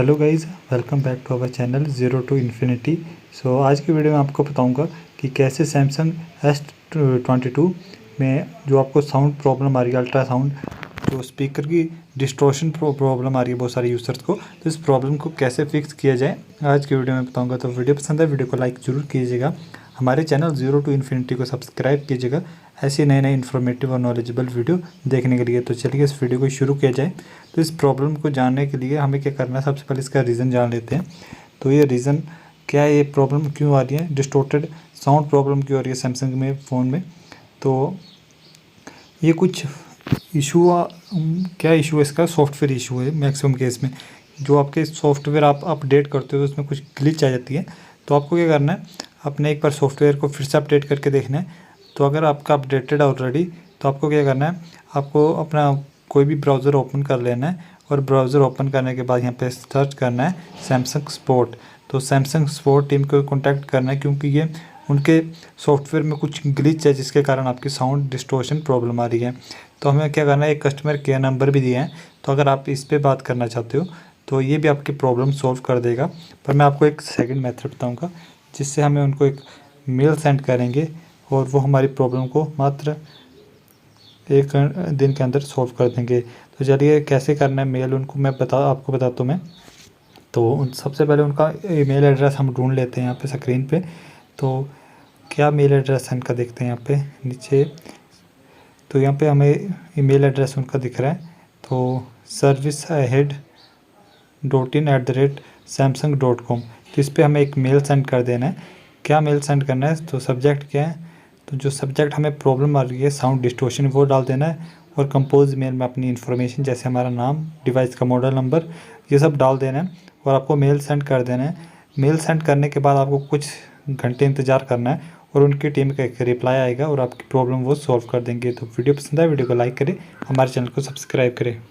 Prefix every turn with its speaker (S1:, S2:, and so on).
S1: Hello guys, welcome back to our channel zero to infinity. So आज की video में आपको बताऊंगा कि कैसे सैमसंग S22 में जो आपको साउंड प्रॉब्लम आ रही है, अल्ट्रासाउंड जो स्पीकर की डिस्टॉर्शन प्रॉब्लम आ रही है बहुत सारे यूज़र्स को, तो इस प्रॉब्लम को कैसे फिक्स किया जाए आज की वीडियो में बताऊँगा। तो वीडियो पसंद है वीडियो को लाइक ज़रूर कीजिएगा, हमारे चैनल ज़ीरो टू इन्फिनिटी को सब्सक्राइब कीजिएगा ऐसी नए नए इन्फॉर्मेटिव और नॉलेजेबल वीडियो देखने के लिए। तो चलिए इस वीडियो को शुरू किया जाए। तो इस प्रॉब्लम को जानने के लिए हमें क्या करना है, सबसे पहले इसका रीज़न जान लेते हैं। तो ये रीज़न क्या है, ये प्रॉब्लम क्यों आ रही है, डिस्टॉर्टेड साउंड प्रॉब्लम क्यों आ रही है सैमसंग में फ़ोन में। तो ये कुछ इशू क्या इशू है, इसका सॉफ्टवेयर इशू है मैक्सिमम केस में। जो आपके सॉफ्टवेयर आप अपडेट करते हो तो उसमें कुछ ग्लिच आ जाती है। तो आपको क्या करना है, अपने एक बार सॉफ्टवेयर को फिर से अपडेट करके देखना है। तो अगर आपका अपडेटेड ऑलरेडी, तो आपको क्या करना है, आपको अपना कोई भी ब्राउज़र ओपन कर लेना है और ब्राउज़र ओपन करने के बाद यहाँ पे सर्च करना है सैमसंग सपोर्ट। तो सैमसंग सपोर्ट टीम को कांटेक्ट करना है, क्योंकि ये उनके सॉफ्टवेयर में कुछ ग्लिच है जिसके कारण आपकी साउंड डिस्टॉर्शन प्रॉब्लम आ रही है। तो हमें क्या करना है, एक कस्टमर केयर नंबर भी दिया है, तो अगर आप इस पे बात करना चाहते हो तो ये भी आपकी प्रॉब्लम सॉल्व कर देगा। पर मैं आपको एक सेकंड मेथड बताऊंगा जिससे हमें उनको एक मेल सेंड करेंगे और वो हमारी प्रॉब्लम को मात्र एक दिन के अंदर सॉल्व कर देंगे। तो चलिए कैसे करना है मेल उनको मैं आपको बताता हूँ मैं। तो सबसे पहले उनका ईमेल एड्रेस हम ढूंढ लेते हैं यहाँ पे स्क्रीन पे। तो क्या मेल एड्रेस है इनका, देखते हैं यहाँ पे नीचे। तो यहाँ पे हमें ईमेल एड्रेस उनका दिख रहा है, तो serviceahead.in@samsung.com। तो इस पर हमें एक मेल सेंड कर देना है। क्या मेल सेंड करना है, तो सब्जेक्ट क्या है, तो जो सब्जेक्ट हमें प्रॉब्लम आ रही है साउंड डिस्टॉर्शन वो डाल देना है। और कंपोज मेल में अपनी इन्फॉर्मेशन जैसे हमारा नाम, डिवाइस का मॉडल नंबर, ये सब डाल देना है और आपको मेल सेंड कर देना है। मेल सेंड करने के बाद आपको कुछ घंटे इंतज़ार करना है और उनकी टीम का एक रिप्लाई आएगा और आपकी प्रॉब्लम वो सॉल्व कर देंगे। तो वीडियो पसंद है वीडियो को लाइक करें, हमारे चैनल को सब्सक्राइब करें।